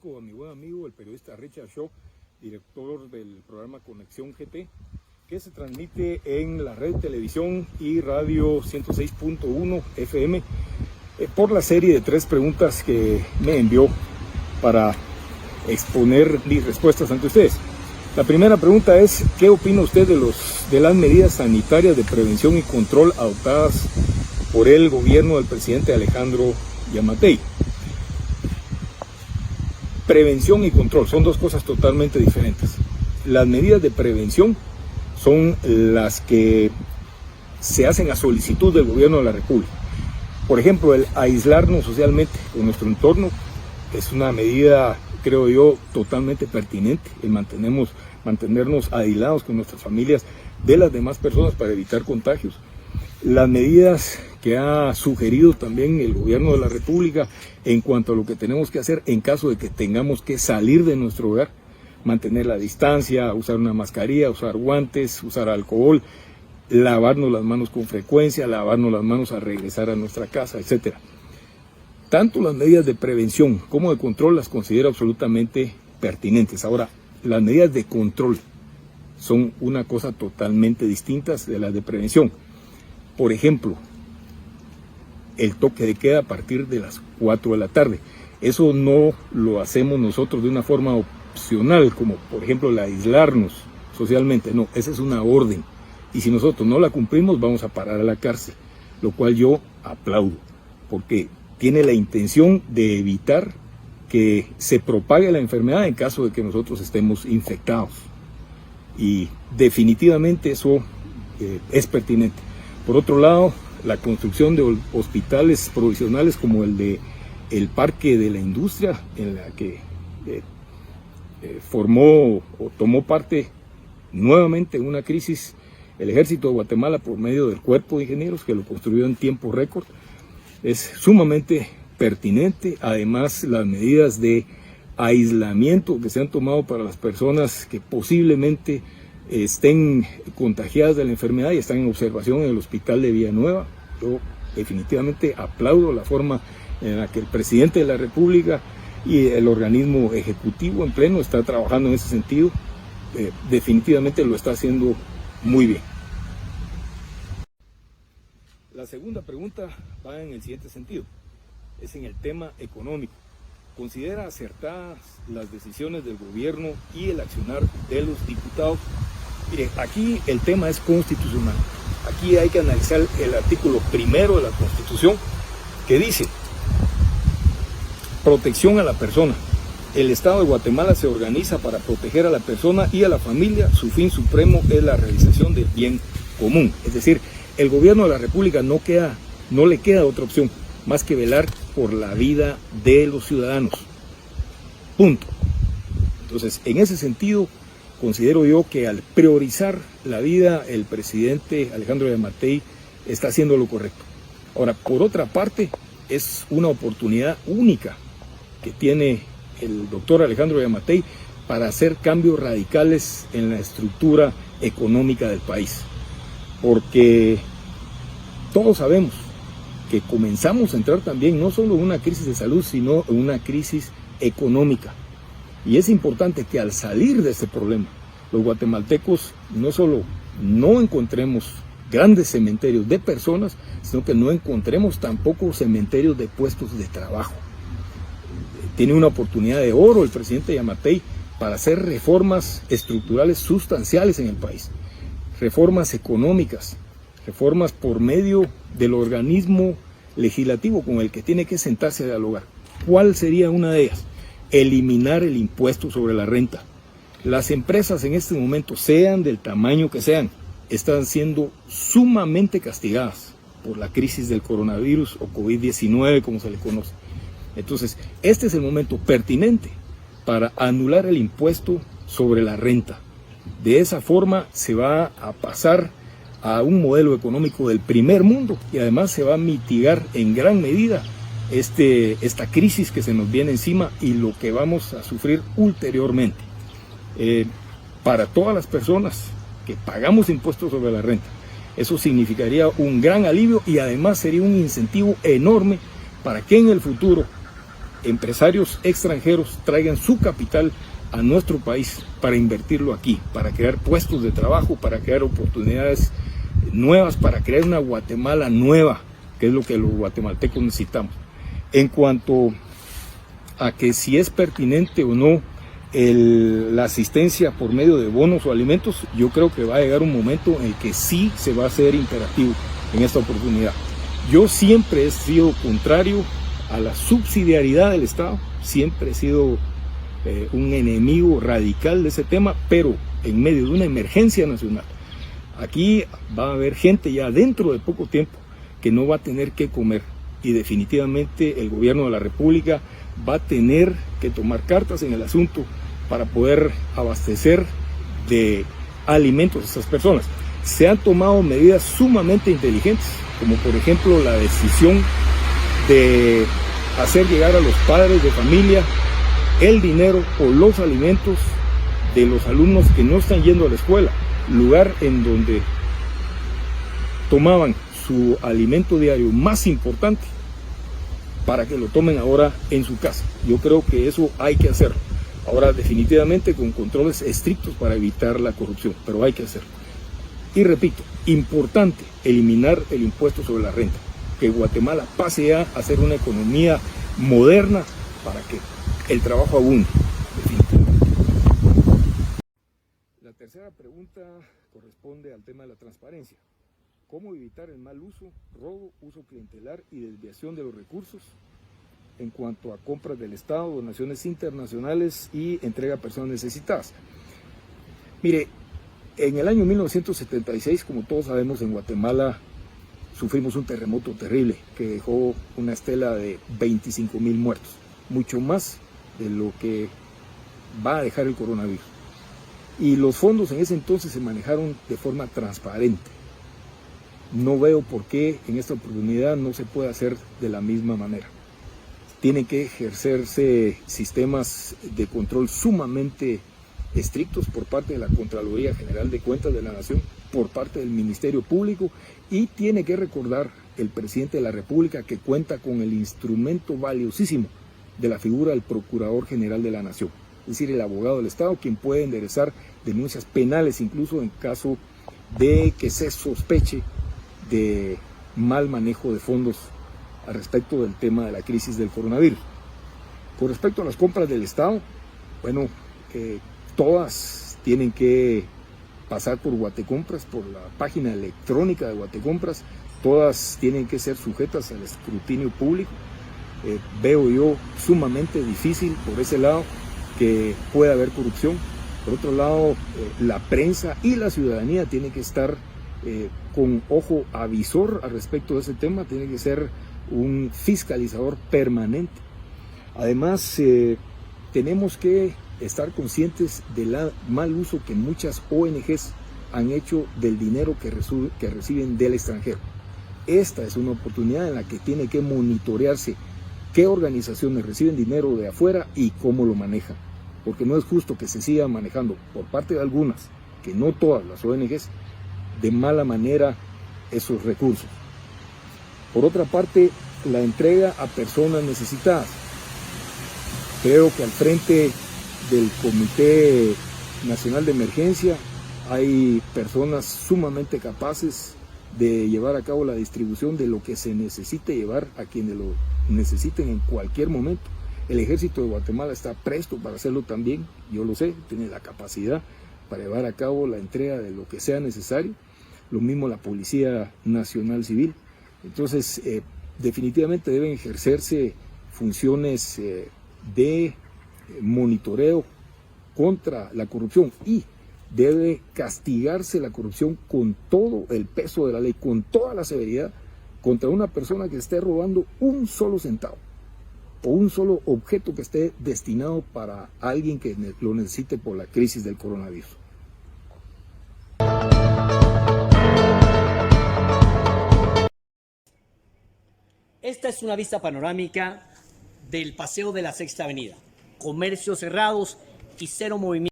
agradezco a mi buen amigo, el periodista Richard Shaw, director del programa Conexión GT, que se transmite en la red televisión y radio 106.1 FM, por la serie de 3 preguntas que me envió para exponer mis respuestas ante ustedes. La primera pregunta es: ¿qué opina usted de las medidas sanitarias de prevención y control adoptadas por el gobierno del presidente Alejandro Giammattei? Prevención y control son 2 cosas totalmente diferentes. Las medidas de prevención son las que se hacen a solicitud del gobierno de la República. Por ejemplo, el aislarnos socialmente con nuestro entorno es una medida, creo yo, totalmente pertinente. El mantenernos aislados con nuestras familias de las demás personas para evitar contagios. Las medidas que ha sugerido también el gobierno de la República en cuanto a lo que tenemos que hacer en caso de que tengamos que salir de nuestro hogar: mantener la distancia, usar una mascarilla, usar guantes, usar alcohol, lavarnos las manos con frecuencia, lavarnos las manos al regresar a nuestra casa, etc. Tanto las medidas de prevención como de control las considero absolutamente pertinentes. Ahora, las medidas de control son una cosa totalmente distinta de las de prevención. Por ejemplo, el toque de queda a partir de las 4 de la tarde. Eso no lo hacemos nosotros de una forma opcional, como por ejemplo el aislarnos socialmente. No, esa es una orden. Y si nosotros no la cumplimos, vamos a parar a la cárcel. Lo cual yo aplaudo, porque tiene la intención de evitar que se propague la enfermedad en caso de que nosotros estemos infectados. Y definitivamente eso es pertinente. Por otro lado, la construcción de hospitales provisionales como el de el Parque de la Industria, en la que formó o tomó parte nuevamente en una crisis el Ejército de Guatemala por medio del Cuerpo de Ingenieros, que lo construyó en tiempo récord, es sumamente pertinente. Además, las medidas de aislamiento que se han tomado para las personas que posiblemente estén contagiadas de la enfermedad y están en observación en el hospital de Villanueva. Yo definitivamente aplaudo la forma en la que el presidente de la República y el organismo ejecutivo en pleno está trabajando en ese sentido. Definitivamente lo está haciendo muy bien. La segunda pregunta va en el siguiente sentido, es en el tema económico. ¿Considera acertadas las decisiones del gobierno y el accionar de los diputados? Mire, aquí el tema es constitucional. Aquí hay que analizar el artículo 1 de la Constitución, que dice: protección a la persona. El Estado de Guatemala se organiza para proteger a la persona y a la familia. Su fin supremo es la realización del bien común. Es decir, el gobierno de la República no le queda otra opción más que velar por la vida de los ciudadanos. Punto. Entonces, en ese sentido, considero yo que al priorizar la vida, el presidente Alejandro Giammattei está haciendo lo correcto. Ahora, por otra parte, es una oportunidad única que tiene el doctor Alejandro Giammattei para hacer cambios radicales en la estructura económica del país. Porque todos sabemos que comenzamos a entrar también no solo en una crisis de salud, sino en una crisis económica. Y es importante que al salir de este problema, los guatemaltecos no solo no encontremos grandes cementerios de personas, sino que no encontremos tampoco cementerios de puestos de trabajo. Tiene una oportunidad de oro el presidente Giammattei para hacer reformas estructurales sustanciales en el país, reformas económicas, reformas por medio del organismo legislativo con el que tiene que sentarse a dialogar. ¿Cuál sería una de ellas? Eliminar el impuesto sobre la renta. Las empresas en este momento, sean del tamaño que sean, están siendo sumamente castigadas por la crisis del coronavirus o COVID-19, como se le conoce. Entonces, este es el momento pertinente para anular el impuesto sobre la renta. De esa forma se va a pasar a un modelo económico del primer mundo y además se va a mitigar en gran medida esta crisis que se nos viene encima y lo que vamos a sufrir ulteriormente. Para todas las personas que pagamos impuestos sobre la renta, eso significaría un gran alivio y además sería un incentivo enorme para que en el futuro empresarios extranjeros traigan su capital a nuestro país para invertirlo aquí, para crear puestos de trabajo, para crear oportunidades nuevas, para crear una Guatemala nueva, que es lo que los guatemaltecos necesitamos. En cuanto a que si es pertinente o no la asistencia por medio de bonos o alimentos, yo creo que va a llegar un momento en el que sí se va a hacer imperativo en esta oportunidad. Yo siempre he sido contrario a la subsidiariedad del Estado, siempre he sido un enemigo radical de ese tema, pero en medio de una emergencia nacional, aquí va a haber gente ya dentro de poco tiempo que no va a tener que comer, y definitivamente el gobierno de la República va a tener que tomar cartas en el asunto para poder abastecer de alimentos a estas personas. Se han tomado medidas sumamente inteligentes, como por ejemplo la decisión de hacer llegar a los padres de familia el dinero o los alimentos de los alumnos que no están yendo a la escuela, lugar en donde tomaban su alimento diario más importante, para que lo tomen ahora en su casa. Yo creo que eso hay que hacerlo. Ahora definitivamente con controles estrictos para evitar la corrupción, pero hay que hacerlo. Y repito, importante eliminar el impuesto sobre la renta, que Guatemala pase ya a ser una economía moderna para que el trabajo abunde. La tercera pregunta corresponde al tema de la transparencia. ¿Cómo evitar el mal uso, robo, uso clientelar y desviación de los recursos en cuanto a compras del Estado, donaciones internacionales y entrega a personas necesitadas? Mire, en el año 1976, como todos sabemos, en Guatemala sufrimos un terremoto terrible que dejó una estela de 25,000 muertos, mucho más de lo que va a dejar el coronavirus. Y los fondos en ese entonces se manejaron de forma transparente. No veo por qué en esta oportunidad no se puede hacer de la misma manera. Tienen que ejercerse sistemas de control sumamente estrictos por parte de la Contraloría General de Cuentas de la Nación, por parte del Ministerio Público, y tiene que recordar el presidente de la República que cuenta con el instrumento valiosísimo de la figura del Procurador General de la Nación, es decir, el abogado del Estado, quien puede enderezar denuncias penales incluso en caso de que se sospeche de mal manejo de fondos al respecto del tema de la crisis del coronavirus. Con respecto a las compras del Estado, bueno, todas tienen que pasar por Guatecompras, por la página electrónica de Guatecompras, todas tienen que ser sujetas al escrutinio público. Veo yo sumamente difícil por ese lado que pueda haber corrupción. Por otro lado, la prensa y la ciudadanía tienen que estar con ojo avisor al respecto de ese tema, tiene que ser un fiscalizador permanente. Además, tenemos que estar conscientes del mal uso que muchas ONGs han hecho del dinero que reciben del extranjero. Esta es una oportunidad en la que tiene que monitorearse qué organizaciones reciben dinero de afuera y cómo lo manejan, porque no es justo que se siga manejando por parte de algunas, que no todas las ONGs, de mala manera esos recursos. Por otra parte, la entrega a personas necesitadas. Creo que al frente del Comité Nacional de Emergencia hay personas sumamente capaces de llevar a cabo la distribución de lo que se necesite llevar a quienes lo necesiten en cualquier momento. El Ejército de Guatemala está presto para hacerlo también, yo lo sé, tiene la capacidad para llevar a cabo la entrega de lo que sea necesario. Lo mismo la Policía Nacional Civil. Entonces, definitivamente deben ejercerse funciones de monitoreo contra la corrupción, y debe castigarse la corrupción con todo el peso de la ley, con toda la severidad, contra una persona que esté robando un solo centavo o un solo objeto que esté destinado para alguien que lo necesite por la crisis del coronavirus. Esta es una vista panorámica del Paseo de la Sexta Avenida. Comercios cerrados y cero movimiento.